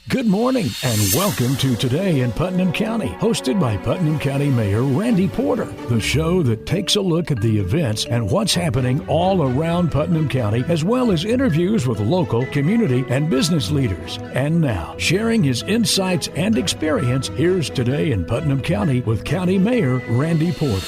Good morning and welcome to Today in Putnam County, hosted by Putnam County Mayor Randy Porter, the show that takes a look at the events and what's happening all around Putnam County, as well as interviews with local, community, and business leaders. And now, sharing his insights and experience, here's Today in Putnam County with County Mayor Randy Porter.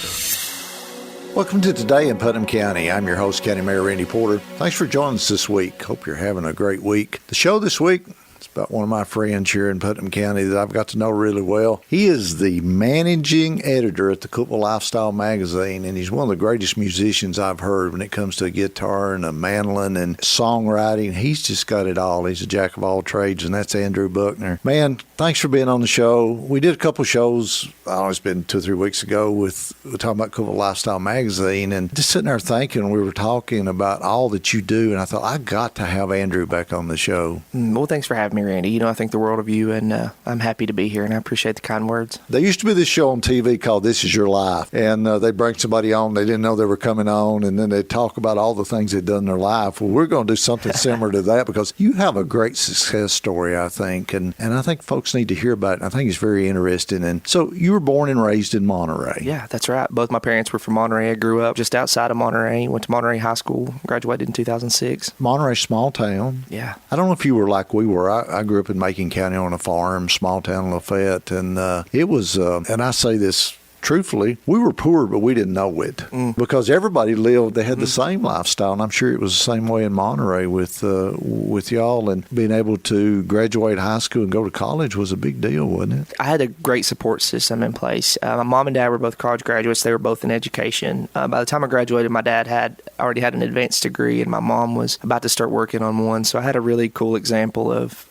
Welcome to Today in Putnam County. I'm your host, County Mayor Randy Porter. Thanks for joining us this week. Hope you're having a great week. The show this week, it's about one of my friends here in Putnam County that I've got to know really well. He is the managing editor at the Cookeville Lifestyle magazine, and he's one of the greatest musicians I've heard when it comes to a guitar and a mandolin and songwriting. He's just got it all. He's a jack of all trades, and that's Andrew Buckner. Man, thanks for being on the show. We did a couple shows, it's been 2 or 3 weeks ago, we're talking about Cookeville Lifestyle magazine, and just sitting there thinking, we were talking about all that you do, and I thought, I got to have Andrew back on the show. Well, thanks for having me, Randy. You know, I think the world of you, and I'm happy to be here, and I appreciate the kind words. There used to be this show on TV called This Is Your Life, and they'd bring somebody on, they didn't know they were coming on, and then they'd talk about all the things they'd done in their life. Well, we're going to do something similar to that because you have a great success story, I think, and I think folks need to hear about it. I think it's very interesting. And so you were born and raised in Monterey. Yeah, that's right. Both my parents were from Monterey. I grew up just outside of Monterey, went to Monterey High School, graduated in 2006. Monterey, small town. Yeah. I don't know if you were like we were. I grew up in Macon County on a farm, small town Lafayette, and it was, and I say this truthfully, we were poor, but we didn't know it because everybody lived, they had the same lifestyle, and I'm sure it was the same way in Monterey with y'all, and being able to graduate high school and go to college was a big deal, wasn't it? I had a great support system in place. My mom and dad were both college graduates. They were both in education. By the time I graduated, my dad already had an advanced degree, and my mom was about to start working on one, so I had a really cool example of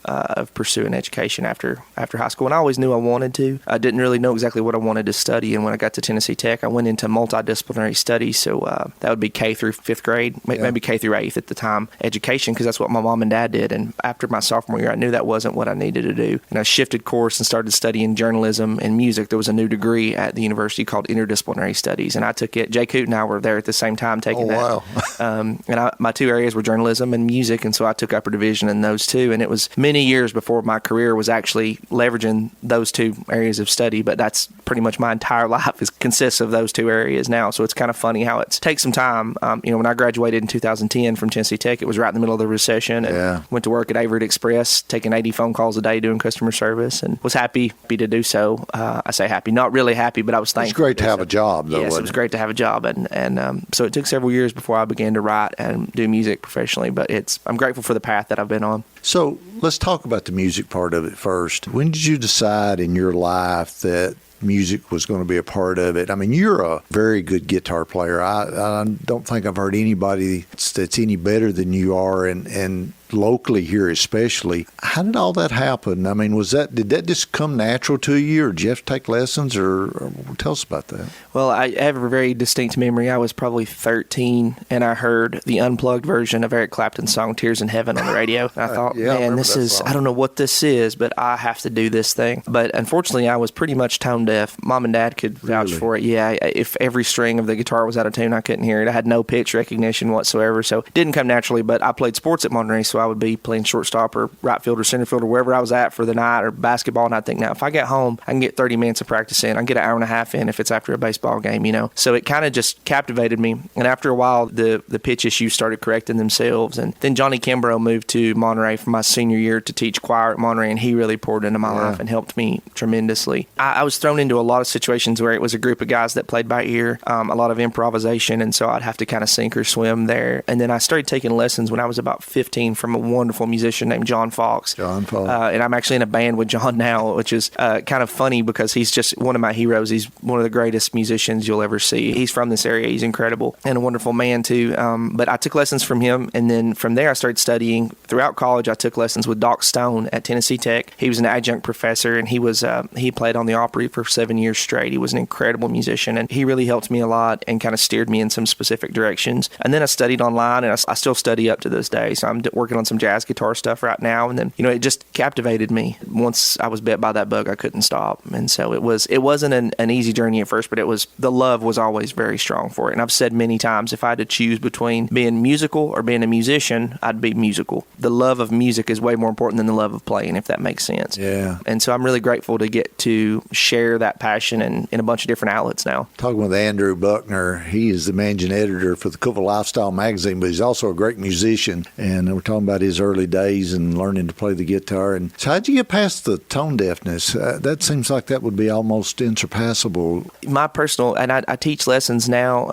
pursuing education after high school, and I always knew I wanted to. I didn't really know exactly what I wanted to study, and when I got to Tennessee Tech, I went into multidisciplinary studies, so that would be K through 5th grade, maybe K through 8th at the time, education, because that's what my mom and dad did. And after my sophomore year, I knew that wasn't what I needed to do, and I shifted course and started studying journalism and music. There was a new degree at the university called interdisciplinary studies, and I took it. Jay Coote and I were there at the same time taking that. Wow. And my two areas were journalism and music, and so I took upper division in those two, and it was many years before my career was actually leveraging those two areas of study, but that's pretty much my entire life consists of those two areas now. So it's kind of funny how it takes some time. When I graduated in 2010 from Tennessee Tech, it was right in the middle of the recession, and went to work at Averett Express, taking 80 phone calls a day doing customer service, and was happy to do so. I say happy, not really happy, but I was thankful. It's great to have a job, though. Yes, it was great to have a job, and so it took several years before I began to write and do music professionally, but I'm grateful for the path that I've been on. So let's talk about the music part of it first. When did you decide in your life that music was going to be a part of it? I mean, you're a very good guitar player. I don't think I've heard anybody that's any better than you are, and locally here especially. How did all that happen? I mean, did that just come natural to you, or did you have to take lessons, or tell us about that? Well, I have a very distinct memory. I was probably 13, and I heard the unplugged version of Eric Clapton's song "Tears in Heaven" on the radio. And I thought, man, this is, song. I don't know what this is, but I have to do this thing. But unfortunately, I was pretty much tone deaf. Mom and Dad could vouch for it. Yeah, if every string of the guitar was out of tune, I couldn't hear it. I had no pitch recognition whatsoever, so it didn't come naturally. But I played sports at Monterey, so I would be playing shortstop or right field or center field or wherever I was at for the night, or basketball, and I think, now if I get home, I can get 30 minutes of practice in. I get an hour and a half in if it's after a baseball game, So it kind of just captivated me, and after a while, the pitch issues started correcting themselves, and then Johnny Kimbrough moved to Monterey for my senior year to teach choir at Monterey, and he really poured into my life and helped me tremendously. I was thrown into a lot of situations where it was a group of guys that played by ear, a lot of improvisation, and so I'd have to kind of sink or swim there. And then I started taking lessons when I was about 15 from a wonderful musician named John Fox. And I'm actually in a band with John now, which is kind of funny because he's just one of my heroes. He's one of the greatest musicians you'll ever see. He's from this area. He's incredible and a wonderful man too. But I took lessons from him, and then from there I started studying. Throughout college, I took lessons with Doc Stone at Tennessee Tech. He was an adjunct professor, and he played on the Opry for 7 years straight. He was an incredible musician, and he really helped me a lot and kind of steered me in some specific directions. And then I studied online, and I still study up to this day. So I'm working on some jazz guitar stuff right now. And then, it just captivated me. Once I was bit by that bug, I couldn't stop. And so it wasn't an easy journey at first, but the love was always very strong for it. And I've said many times, if I had to choose between being musical or being a musician, I'd be musical. The love of music is way more important than the love of playing, if that makes sense. Yeah. And so I'm really grateful to get to share that passion in a bunch of different outlets now. Talking with Andrew Buckner, he is the managing editor for the Cookeville Lifestyle magazine, but he's also a great musician. And we're talking about his early days and learning to play the guitar. And so how'd you get past the tone deafness? That seems like that would be almost insurpassable. My personal, and I teach lessons now,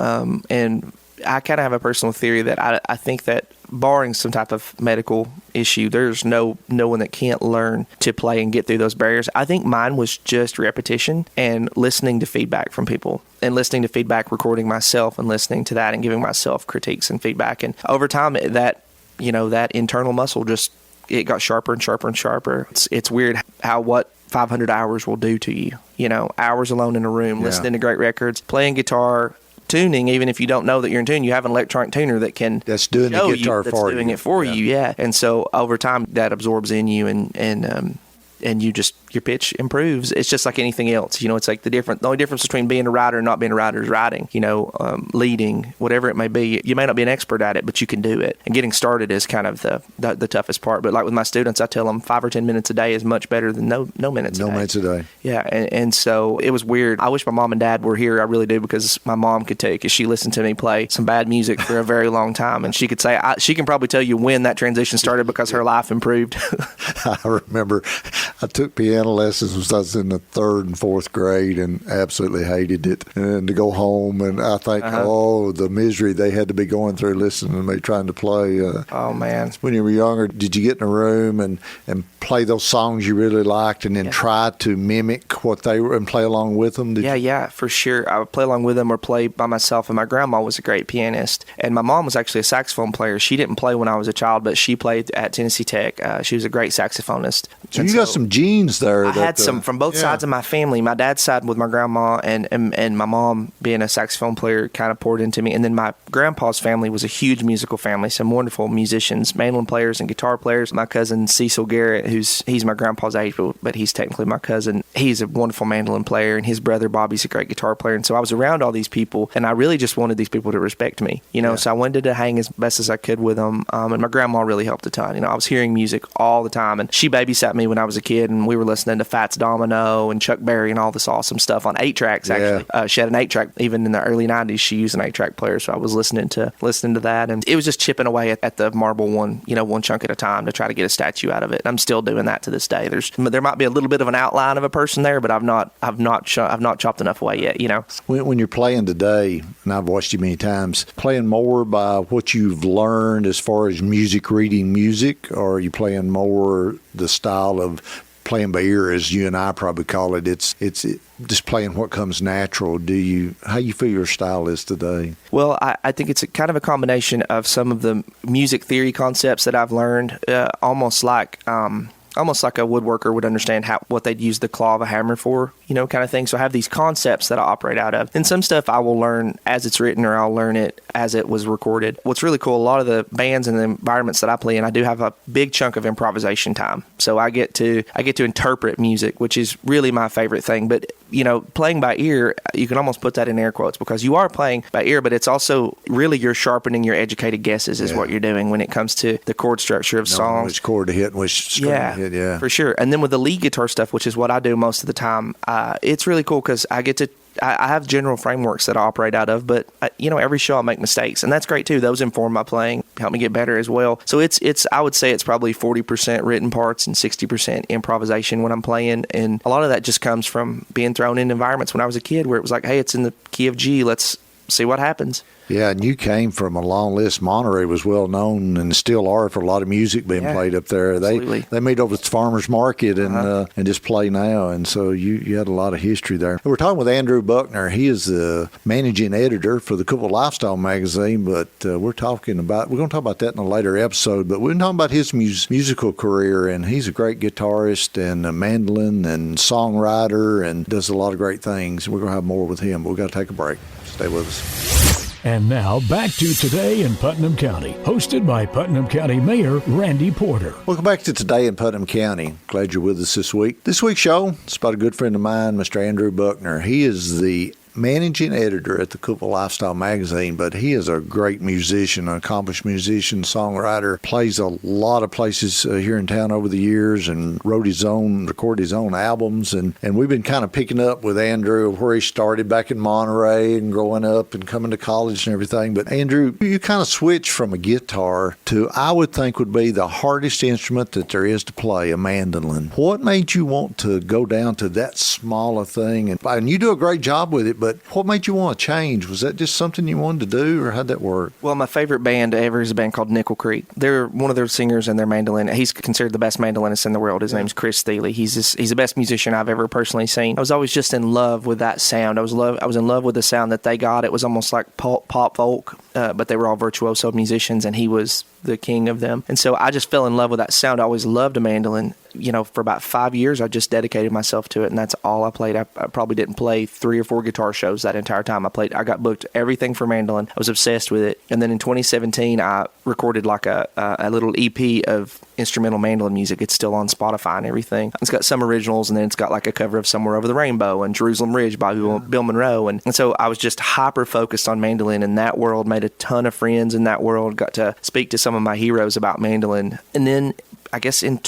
and I kind of have a personal theory that I think that barring some type of medical issue, there's no one that can't learn to play and get through those barriers. I think mine was just repetition and listening to feedback from people and listening to feedback, recording myself and listening to that and giving myself critiques and feedback. And over time, that internal muscle it got sharper and sharper and sharper. It's weird how what 500 hours will do to you. Hours alone in a room, listening to great records, playing guitar, tuning. Even if you don't know that you're in tune, you have an electronic tuner that can that's doing the guitar for you. Doing it for you. Yeah. And so over time, that absorbs in you, and your pitch improves. It's just like anything else. It's like the only difference between being a writer and not being a writer is writing, leading, whatever it may be. You may not be an expert at it, but you can do it. And getting started is kind of the toughest part. But like with my students, I tell them 5 or 10 minutes a day is much better than no minutes a day. No minutes a day. Yeah. And so it was weird. I wish my mom and dad were here. I really do, because my mom could tell you, because she listened to me play some bad music for a very long time. And she could say, she can probably tell you when that transition started, because her life improved. I remember I took piano lessons when I was in the 3rd and 4th grade and absolutely hated it. And to go home, and I think, the misery they had to be going through listening to me trying to play. Oh, man. When you were younger, did you get in a room and play those songs you really liked and then try to mimic what they were and play along with them? Yeah, for sure. I would play along with them or play by myself. And my grandma was a great pianist. And my mom was actually a saxophone player. She didn't play when I was a child, but she played at Tennessee Tech. She was a great saxophonist. So you got some genes there. I had some from both sides of my family. My dad's side with my grandma, and my mom being a saxophone player kind of poured into me. And then my grandpa's family was a huge musical family, some wonderful musicians, mandolin players and guitar players. My cousin Cecil Garrett, he's my grandpa's age, but he's technically my cousin. He's a wonderful mandolin player, and his brother Bobby's a great guitar player. And so I was around all these people, and I really just wanted these people to respect me, So I wanted to hang as best as I could with them. And my grandma really helped a ton. I was hearing music all the time, and she babysat me when I was a kid, and we were listening to Fats Domino and Chuck Berry and all this awesome stuff on 8-tracks, actually. She had an 8-track. Even in the early 90s, she used an 8-track player, so I was listening to that, and it was just chipping away at the marble one chunk at a time to try to get a statue out of it. And I'm still doing that to this day. There might be a little bit of an outline of a person there, but I've not chopped enough away yet, When you're playing today, and I've watched you many times, playing more by what you've learned as far as reading music, or are you playing more the style of playing by ear, as you and I probably call it? It's just playing what comes natural. How you feel your style is today? Well, I think it's kind of a combination of some of the music theory concepts that I've learned, almost like a woodworker would understand what they'd use the claw of a hammer for, kind of thing. So I have these concepts that I operate out of. And some stuff I will learn as it's written, or I'll learn it as it was recorded. What's really cool, a lot of the bands and the environments that I play in, I do have a big chunk of improvisation time. So I get to interpret music, which is really my favorite thing. But, playing by ear, you can almost put that in air quotes, because you are playing by ear, but it's also really you're sharpening your educated guesses is what you're doing when it comes to the chord structure of songs. Which chord to hit and which string to hit, yeah. For sure. And then with the lead guitar stuff, which is what I do most of the time, it's really cool because I have general frameworks that I operate out of, but every show I make mistakes, and that's great too. Those inform my playing, help me get better as well. So I would say it's probably 40% written parts and 60% improvisation when I'm playing, and a lot of that just comes from being thrown in environments when I was a kid where it was like, hey, it's in the key of G, let's see what happens. Yeah, and you came from a long list. Monterey was well known and still are for a lot of music being played up there. Absolutely. They meet over at the farmers market and just play now, and so you had a lot of history there. We're talking with Andrew Buckner. He is the managing editor for the Cookeville Lifestyle magazine, but we're going to talk about that in a later episode. But we're talking about his musical career, and he's a great guitarist and a mandolin and songwriter and does a lot of great things. We're going to have more with him, but we've got to take a break. Stay with us. And now back to Today in Putnam County, hosted by Putnam County Mayor Randy Porter. Welcome back to Today in Putnam County. Glad you're with us this week. This week's show is about a good friend of mine, Mr. Andrew Buckner. He is the managing editor at the Cookeville Lifestyle magazine, but he is a great musician, an accomplished musician, songwriter, plays a lot of places here in town over the years and recorded his own albums. And we've been kind of picking up with Andrew where he started back in Monterey and growing up and coming to college and everything. But Andrew, you kind of switched from a guitar to, I would think would be the hardest instrument that there is to play, a mandolin. What made you want to go down to that smaller thing? And you do a great job with it, but what made you want to change? Was that just something you wanted to do, or how'd that work? Well, my favorite band ever is a band called Nickel Creek. They're one of their singers and their mandolin. He's considered the best mandolinist in the world. His name's Chris Thiele. He's the best musician I've ever personally seen. I was always just in love with that sound. I was in love with the sound that they got. It was almost like pop folk, but they were all virtuoso musicians, and he was the king of them. And so I just fell in love with that sound. I always loved a mandolin. For about 5 years, I just dedicated myself to it, and that's all I played. I probably didn't play 3 or 4 guitar shows that entire time. I got booked everything for mandolin. I was obsessed with it. And then in 2017, I recorded like a little EP of instrumental mandolin music. It's still on Spotify and everything. It's got some originals, and then it's got like a cover of Somewhere Over the Rainbow and Jerusalem Ridge by Bill Monroe. And so I was just hyper focused on mandolin in that world, made a ton of friends in that world, got to speak to some of my heroes about mandolin. And then I guess in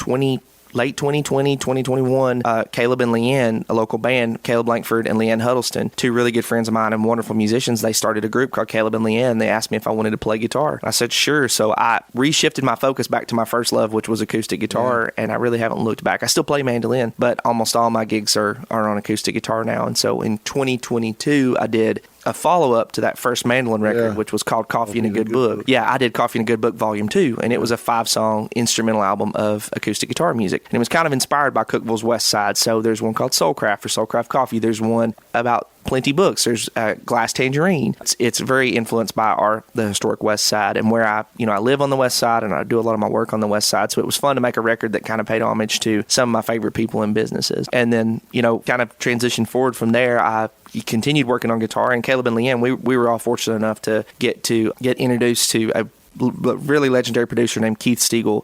late 2020, 2021, Caleb and Leann, a local band, Caleb Lankford and Leann Huddleston, 2 really good friends of mine and wonderful musicians, they started a group called Caleb and Leann. They asked me if I wanted to play guitar. I said, sure. So I reshifted my focus back to my first love, which was acoustic guitar, and I really haven't looked back. I still play mandolin, but almost all my gigs are on acoustic guitar now. And so in 2022, I did a follow-up to that first mandolin record, which was called Coffee and a Good Book. Yeah, I did Coffee and a Good Book Volume 2, and it was a 5-song instrumental album of acoustic guitar music. And it was kind of inspired by Cookeville's West Side. So there's one called Soulcraft or Soulcraft Coffee. There's one about Plenty Books. There's Glass Tangerine. It's very influenced by the historic West Side, and where I live on the West Side, and I do a lot of my work on the West Side. So it was fun to make a record that kind of paid homage to some of my favorite people and businesses. And then, kind of transitioned forward from there. I continued working on guitar, and Caleb and Leann, we were all fortunate enough to get introduced to a really legendary producer named Keith Stiegel.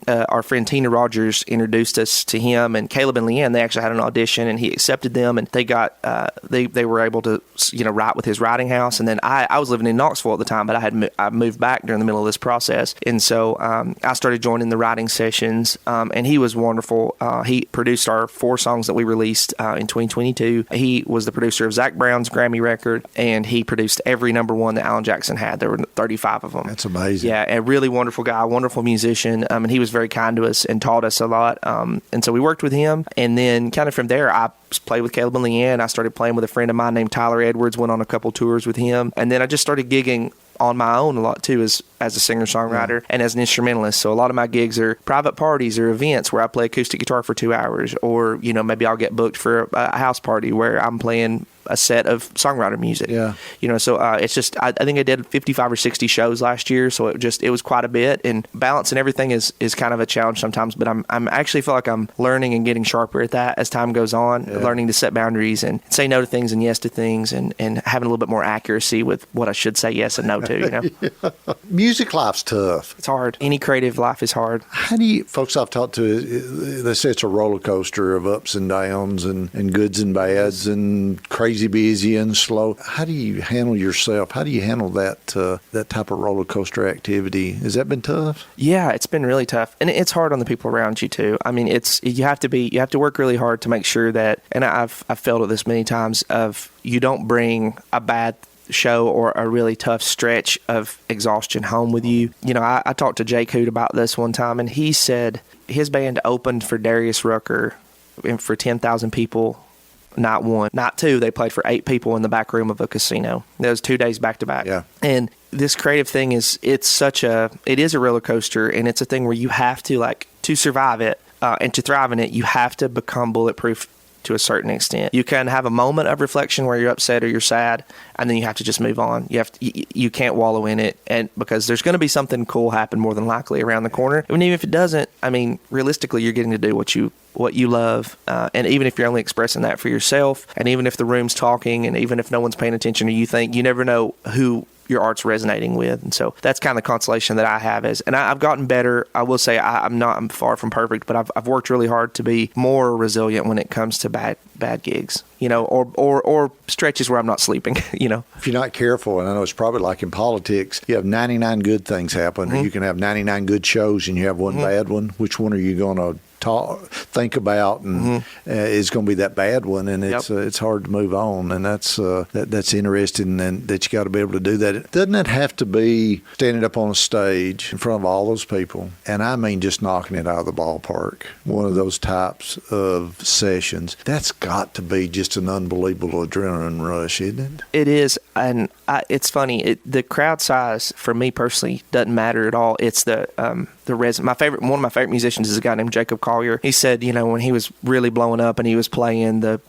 Our friend Tina Rogers introduced us to him, and Caleb and Leann, they actually had an audition, and he accepted them, and they got they were able to write with his writing house. And then I was living in Knoxville at the time, but I moved back during the middle of this process, and so I started joining the writing sessions, and he was wonderful. He produced our 4 songs that we released in 2022. He was the producer of Zach Brown's Grammy record, and he produced every number 1 that Alan Jackson had. There were 35 of them. That's amazing. Yeah, a really wonderful guy, wonderful musician, and he was very kind to us and taught us a lot. And so we worked with him, and then kind of from there, I played with Caleb and Leann. I started playing with a friend of mine named Tyler Edwards, went on a couple tours with him, and then I just started gigging on my own a lot too as a singer-songwriter and as an instrumentalist. So a lot of my gigs are private parties or events where I play acoustic guitar for 2 hours, or maybe I'll get booked for a house party where I'm playing a set of songwriter music. So it's just I think I did 55 or 60 shows last year, so it was quite a bit, and balancing everything is kind of a challenge sometimes, but I'm actually feel like I'm learning and getting sharper at that as time goes on, learning to set boundaries and say no to things and yes to things, and having a little bit more accuracy with what I should say yes and no to. Music life's tough. It's hard. Any creative life is hard. How do you, folks I've talked to, they say it's a roller coaster of ups and downs and goods and bads and crazy busy and slow. How do you handle yourself? How do you handle that type of roller coaster activity? Has that been tough? Yeah, it's been really tough, and it's hard on the people around you too. I mean, you have to work really hard to make sure that, and I've failed at this many times, of you don't bring a bad show or a really tough stretch of exhaustion home with you. I talked to Jake Hoot about this one time, and he said his band opened for Darius Rucker for 10,000 people. Night 1. Night 2, they played for 8 people in the back room of a casino. That was 2 days back to back. Yeah. And this creative thing it is a roller coaster, and it's a thing where you have to, to survive it and to thrive in it, you have to become bulletproof to a certain extent. You can have a moment of reflection where you're upset or you're sad, and then you have to just move on. You can't wallow in it, and because there's going to be something cool happen more than likely around the corner. And even if it doesn't, I mean, realistically, you're getting to do what you love, and even if you're only expressing that for yourself, and even if the room's talking, and even if no one's paying attention, or you think, you never know who your art's resonating with. And so that's kind of the consolation that I have and I've gotten better. I will say I'm far from perfect, but I've worked really hard to be more resilient when it comes to bad gigs, or stretches where I'm not sleeping, If you're not careful, and I know it's probably like in politics, you have 99 good things happen, or you can have 99 good shows and you have one bad one. Which one are you going to think about, and is going to be that bad one, and it's hard to move on, and that's interesting, and that you got to be able to do that. Doesn't it have to be standing up on a stage in front of all those people, and I mean just knocking it out of the ballpark, one of those types of sessions? That's got to be just an unbelievable adrenaline rush, isn't it? It is, and it's funny. The crowd size for me personally doesn't matter at all. It's the one of my favorite musicians is a guy named Jacob Collier. He said, when he was really blowing up and he was playing the,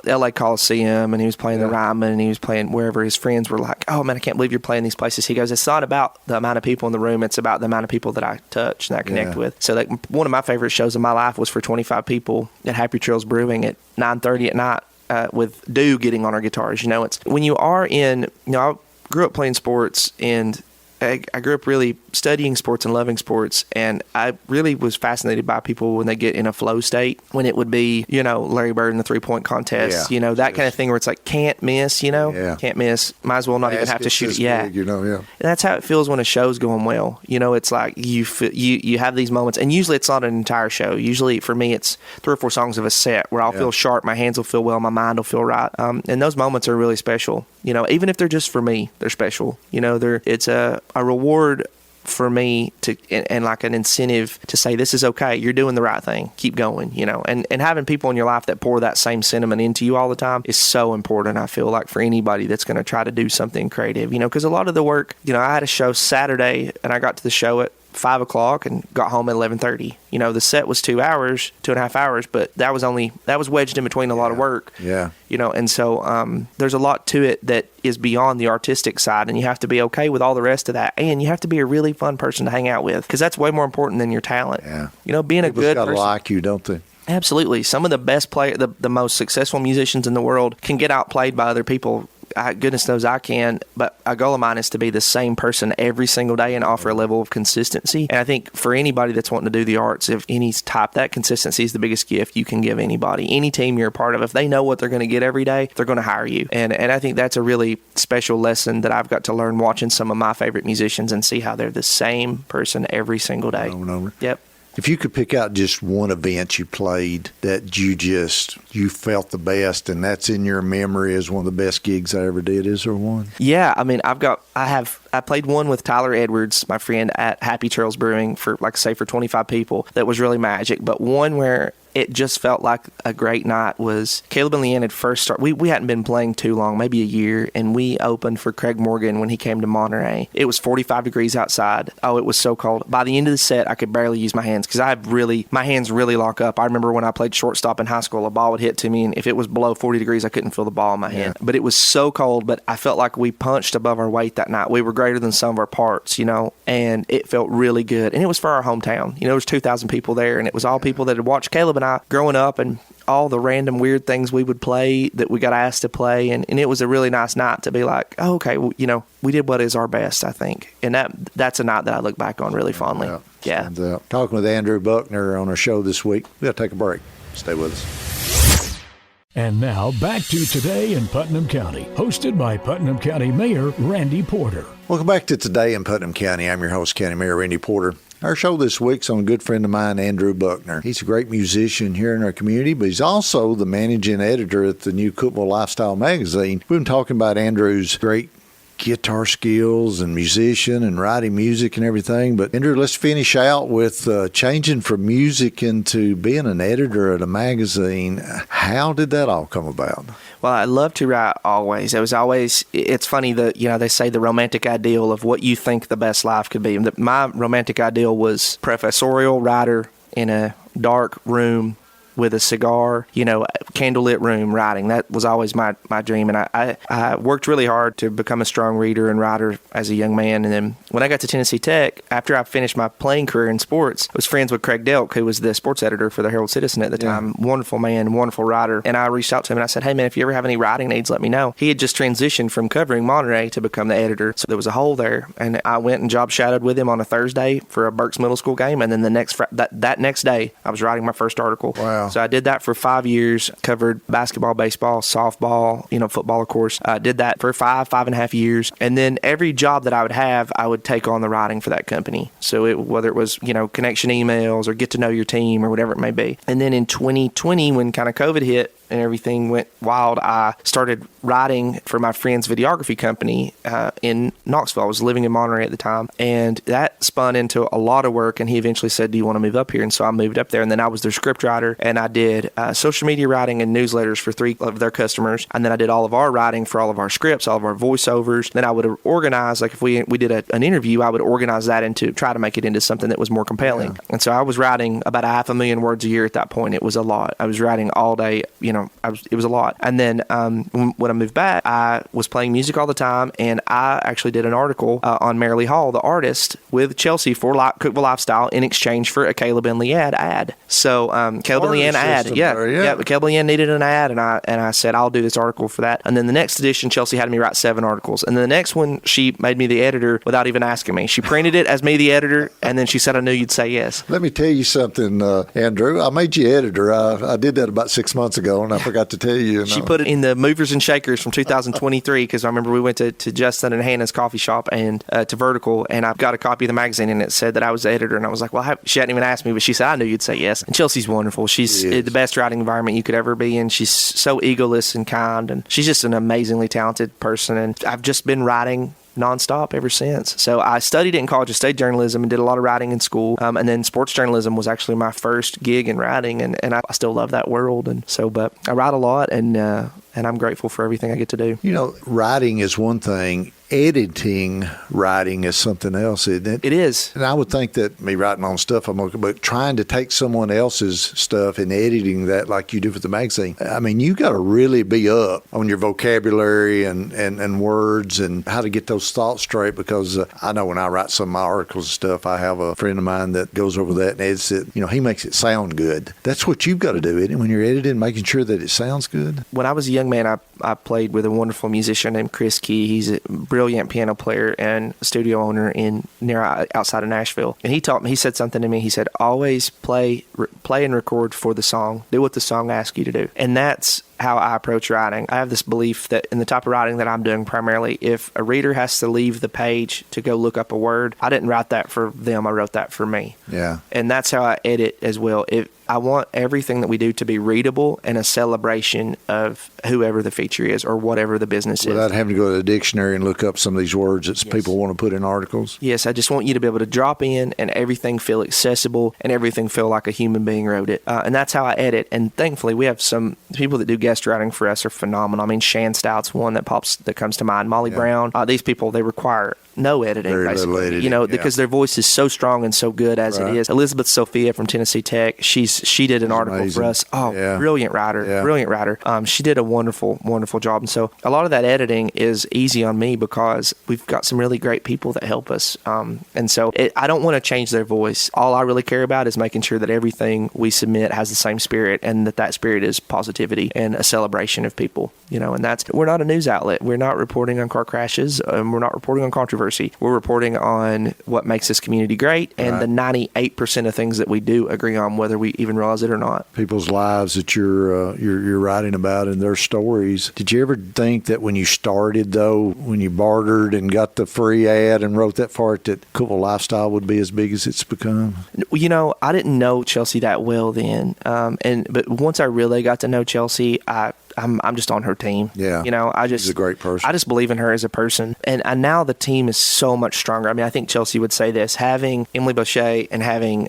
LA Coliseum, and he was playing the Ryman, and he was playing wherever his friends were like, oh man, I can't believe you're playing these places. He goes, it's not about the amount of people in the room, it's about the amount of people that I touch and I connect with. So one of my favorite shows of my life was for 25 people at Happy Trails Brewing at 9:30 at night, with Dew getting on our guitars. It's when you are in, I grew up playing sports, and I grew up really studying sports and loving sports, and I really was fascinated by people when they get in a flow state, when it would be, Larry Bird in the 3-point contest, that kind of thing where it's like, can't miss, can't miss, might as well not even have to shoot it. And that's how it feels when a show's going well. It's like you have these moments, and usually it's not an entire show. Usually for me, it's 3 or 4 songs of a set where I'll feel sharp, my hands will feel well, my mind will feel right. And those moments are really special. Even if they're just for me, they're special. It's a reward for me to, and like an incentive to say, this is okay, you're doing the right thing, keep going, and having people in your life that pour that same sentiment into you all the time is so important. I feel like for anybody that's going to try to do something creative, because a lot of the work, I had a show Saturday, and I got to the show at 5 o'clock and got home at 11:30. The set was 2.5 hours, but that was wedged in between a lot of work. And so there's a lot to it that is beyond the artistic side, and you have to be okay with all the rest of that, and you have to be a really fun person to hang out with, because that's way more important than your talent. Being a good person. People like you, don't they? Absolutely. Some of the best the most successful musicians in the world can get outplayed by other people. Goodness knows I can, but a goal of mine is to be the same person every single day and offer a level of consistency. And I think for anybody that's wanting to do the arts of any type, that consistency is the biggest gift you can give anybody. Any team you're a part of, if they know what they're going to get every day, they're going to hire you. And I think that's a really special lesson that I've got to learn watching some of my favorite musicians and see how they're the same person every single day. Over and over. Yep. If you could pick out just one event you played that you felt the best, and that's in your memory as one of the best gigs I ever did, is there one? Yeah, I mean, I played one with Tyler Edwards, my friend, at Happy Trails Brewing for 25 people. That was really magic. But one where it just felt like a great night was Caleb and Leann had first started. We hadn't been playing too long, maybe a year, and we opened for Craig Morgan when he came to Monterey. It was 45 degrees outside. Oh, it was so cold. By the end of the set, I could barely use my hands because my hands really lock up. I remember when I played shortstop in high school, a ball would hit to me, and if it was below 40 degrees, I couldn't feel the ball in my hand. But it was so cold, but I felt like we punched above our weight that night. We were greater than some of our parts, and it felt really good. And it was for our hometown. There was 2,000 people there, and it was all people that had watched Caleb and I growing up, and all the random weird things we would play that we got asked to play, and it was a really nice night to be like, oh, okay, well, we did what is our best, I think, and that's a night that I look back on really fondly. Yeah. Talking with Andrew Buckner on our show this week. We got to take a break. Stay with us. And now back to Today in Putnam County, hosted by Putnam County Mayor Randy Porter. Welcome back to Today in Putnam County. I'm your host, County Mayor Randy Porter. Our show this week's on a good friend of mine, Andrew Buckner. He's a great musician here in our community, but he's also the managing editor at the new Cookeville Lifestyle magazine. We've been talking about Andrew's great guitar skills and musician and writing music and everything. But Andrew, let's finish out with changing from music into being an editor at a magazine. How did that all come about? Well, I love to write always. It's funny that, they say the romantic ideal of what you think the best life could be. My romantic ideal was professorial writer in a dark room with a cigar, candlelit room writing. That was always my dream. And I worked really hard to become a strong reader and writer as a young man. And then when I got to Tennessee Tech, after I finished my playing career in sports, I was friends with Craig Delk, who was the sports editor for the Herald Citizen at the time. Wonderful man, wonderful writer. And I reached out to him and I said, hey man, if you ever have any writing needs, let me know. He had just transitioned from covering Monterey to become the editor. So there was a hole there. And I went and job shadowed with him on a Thursday for a Berks Middle School game. And then the next that next day, I was writing my first article. Wow. So I did that for 5 years, covered basketball, baseball, softball, football, of course. I did that for 5.5 years. And then every job that I would have, I would take on the writing for that company. So whether it was, connection emails or get to know your team or whatever it may be. And then in 2020, when kind of COVID hit and everything went wild, I started writing for my friend's videography company in Knoxville. I was living in Monterey at the time, and that spun into a lot of work, and he eventually said, do you want to move up here? And so I moved up there, and then I was their script writer, and I did social media writing and newsletters for 3 of their customers, and then I did all of our writing for all of our scripts, all of our voiceovers. Then I would organize, like if we did an interview, I would organize that into, try to make it into something that was more compelling. Yeah. And so I was writing about 500,000 words a year at that point. It was a lot. I was writing all day, it was a lot. And then when I moved back, I was playing music all the time, and I actually did an article on Marilee Hall, the artist, with Chelsea for Cookeville Lifestyle in exchange for a Caleb and Leann ad. So Caleb and Leann ad, but Caleb and Leann needed an ad, and I said I'll do this article for that. And then the next edition, Chelsea had me write 7 articles, and then the next one she made me the editor without even asking me. She printed it as me the editor, and then she said I knew you'd say yes. Let me tell you something, Andrew. I made you editor. I did that about 6 months ago, and I forgot to tell you. She put it in the Movers and Shakers from 2023 because I remember we went to Justin and Hannah's coffee shop and to Vertical, and I got a copy of the magazine, and it said that I was the editor, and I was like, well, she hadn't even asked me, but she said I knew you'd say yes. And Chelsea's wonderful. She's the best writing environment you could ever be in. She's so egoless and kind, and she's just an amazingly talented person, and I've just been writing nonstop ever since. So I studied it in college. I studied journalism and did a lot of writing in school. And then sports journalism was actually my first gig in writing. And I still love that world. And so, but I write a lot, and I'm grateful for everything I get to do. Writing is one thing. Editing writing is something else, isn't it? It is. And I would think that me writing on stuff, but trying to take someone else's stuff and editing that like you do for the magazine, I mean, you got to really be up on your vocabulary and words and how to get those thoughts straight, because I know when I write some of my articles and stuff, I have a friend of mine that goes over that and edits it. He makes it sound good. That's what you've got to do, isn't it, when you're editing, making sure that it sounds good? When I was a young man, I played with a wonderful musician named Chris Key. He's a brilliant piano player and studio owner outside of Nashville. And he said something to me. He said, always play and record for the song. Do what the song asks you to do. And that's how I approach writing. I have this belief that in the type of writing that I'm doing primarily, if a reader has to leave the page to go look up a word, I didn't write that for them. I wrote that for me. Yeah. And that's how I edit as well. I want everything that we do to be readable and a celebration of whoever the feature is or whatever the business is. Without having to go to the dictionary and look up some of these words that people want to put in articles? Yes, I just want you to be able to drop in and everything feel accessible and everything feel like a human being wrote it. And that's how I edit. And thankfully, we have some people that do guest writing for us are phenomenal. I mean, Shan Stout's one that comes to mind. Molly Brown. These people, they require no editing, very basically. Little editing, because their voice is so strong and so good as it is. Elizabeth Sophia from Tennessee Tech, she did an article amazing. for us. Brilliant writer. She did a wonderful job. And so a lot of that editing is easy on me because we've got some really great people that help us. And so I don't want to change their voice. All I really care about is making sure that everything we submit has the same spirit, and that spirit is positivity and a celebration of people. And we're not a news outlet. We're not reporting on car crashes. We're not reporting on controversy. We're reporting on what makes this community great, and the 98% of things that we do agree on, whether we even realize it or not. People's lives that you're writing about and their stories. Did you ever think that when you started, though, when you bartered and got the free ad and wrote that part, that Cookeville Lifestyle would be as big as it's become? I didn't know Chelsea that well then, but once I really got to know Chelsea, I I'm just on her team. Yeah. She's a great person. I just believe in her as a person. And now the team is so much stronger. I mean, I think Chelsea would say this, having Emily Boucher and having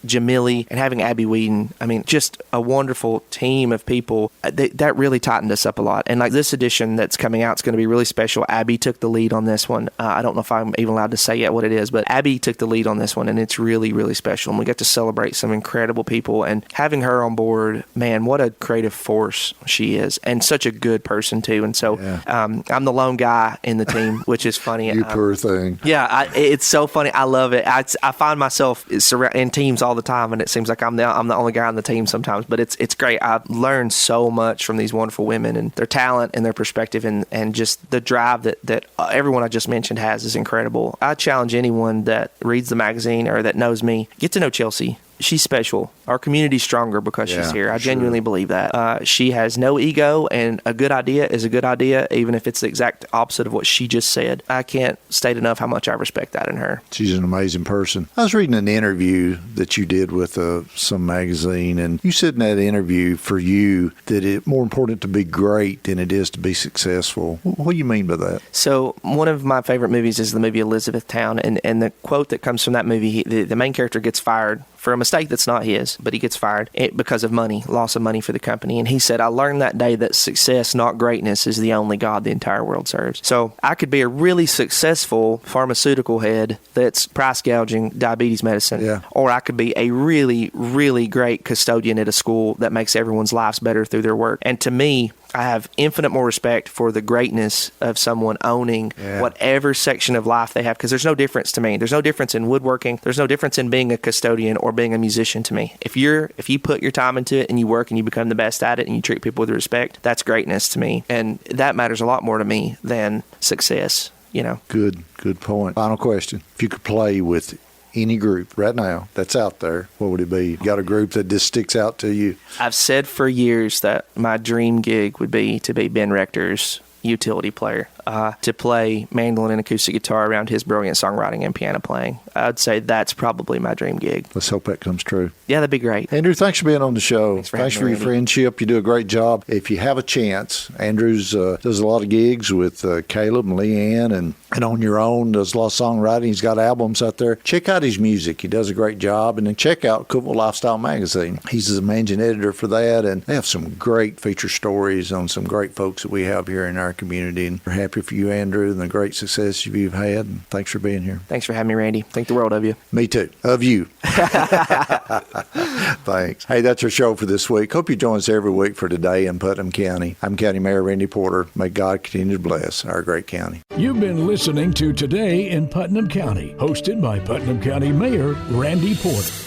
Jamili and having Abby Whedon, I mean, just a wonderful team of people. That really tightened us up a lot. And like this edition that's coming out is going to be really special. Abby took the lead on this one. I don't know if I'm even allowed to say yet what it is, but Abby took the lead on this one, and it's really, really special. And we got to celebrate some incredible people. And having her on board, man, what a creative force she is, and such a good person too. And so I'm the lone guy in the team, which is funny. You poor thing. Yeah, it's so funny. I love it. I find myself in teams all the time, and it seems like I'm the only guy on the team sometimes. But it's great. I've learned so much from these wonderful women and their talent and their perspective, and just the drive that everyone I just mentioned has is incredible. I challenge anyone that reads the magazine or that knows me, get to know Chelsea. She's special. Our community's stronger because she's here. I genuinely believe that. She has no ego, and a good idea is a good idea, even if it's the exact opposite of what she just said. I can't state enough how much I respect that in her. She's an amazing person. I was reading an interview that you did with some magazine, and you said in that interview for you that it's more important to be great than it is to be successful. What do you mean by that? So one of my favorite movies is the movie Elizabethtown, and the quote that comes from that movie, the main character gets fired for a mistake that's not his, but he gets fired because of money, loss of money for the company. And he said, I learned that day that success, not greatness, is the only God the entire world serves. So I could be a really successful pharmaceutical head that's price gouging diabetes medicine, or I could be a really, really great custodian at a school that makes everyone's lives better through their work. And to me, I have infinite more respect for the greatness of someone owning whatever section of life they have, because there's no difference to me. There's no difference in woodworking. There's no difference in being a custodian or being a musician to me. If you put your time into it and you work and you become the best at it and you treat people with respect, that's greatness to me. And that matters a lot more to me than success, Good point. Final question. If you could play with any group right now that's out there, what would it be? You got a group that just sticks out to you? I've said for years that my dream gig would be to be Ben Rector's utility player, to play mandolin and acoustic guitar around his brilliant songwriting and piano playing. I'd say that's probably my dream gig. Let's hope that comes true. Yeah, that'd be great. Andrew, thanks for being on the show. Thanks for your friendship. You do a great job. If you have a chance, Andrew's does a lot of gigs with Caleb and Leann, and on your own, does a lot of songwriting. He's got albums out there. Check out his music. He does a great job. And then check out Cookeville Lifestyle magazine. He's the managing editor for that, and they have some great feature stories on some great folks that we have here in our community. And we're happy for you, Andrew, and the great success you've had. And thanks for being here. Thanks for having me, Randy. Think the world of you. Me too. Of you. Thanks. Hey, that's our show for this week. Hope you join us every week for Today in Putnam County. I'm County Mayor Randy Porter. May God continue to bless our great county. You've been listening to Today in Putnam County, hosted by Putnam County Mayor Randy Porter.